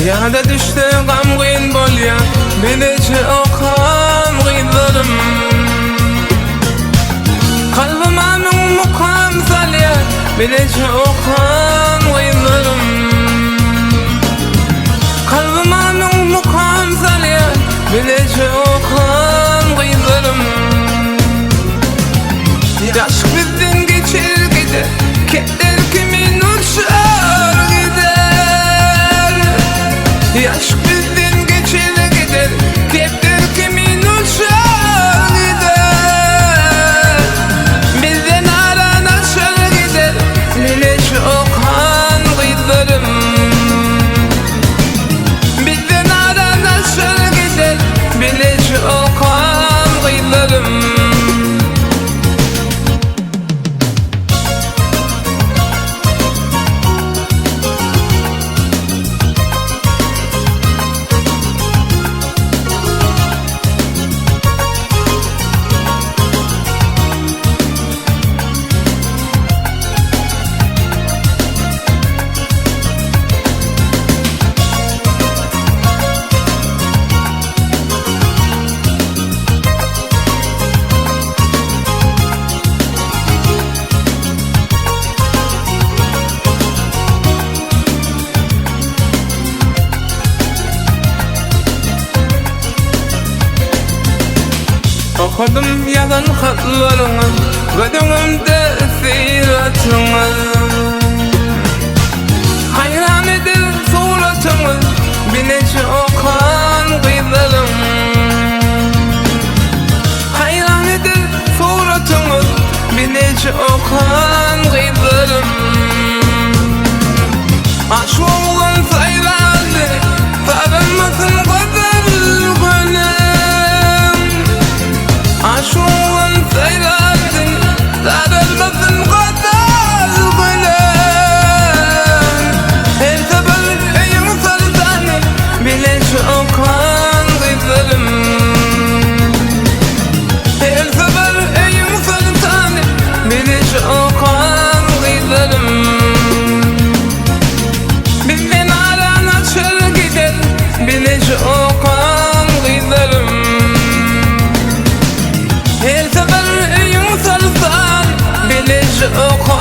Yada düştü gam gıyın bolya, bilece okam gıylarım. Kalbıma min mukam salya, bilece okam gıylarım. Kalbıma min mukam salya, bilece okam gıylarım. Aşk bizden geçer gider, keder kimin uçar gider. Aşk bizden geçer gider, keder kimin uçar gider. Bizden aran açar gider, bilece okan gıylarım. Bizden aran açar gider, bilece okan gıylarım. Okudum yazan hatlarını, gözümde siratını. Hayran eder suratını, bilece okan gıylarım. Hayran eder suratını, bilece okan gıylarım. Aşkın saylandı, sarılmasın kadar gönlüm. Aşkın saylandı, sarılmasın kadar gönlüm. Her sabah eyim sultanı, bilece okan gıylarım. Her sabah eyim sultanı, bilece okan gıylarım. Bizden aran açar gider, bilece okan gıylarım. Her sabah eyim sultan, bilece okan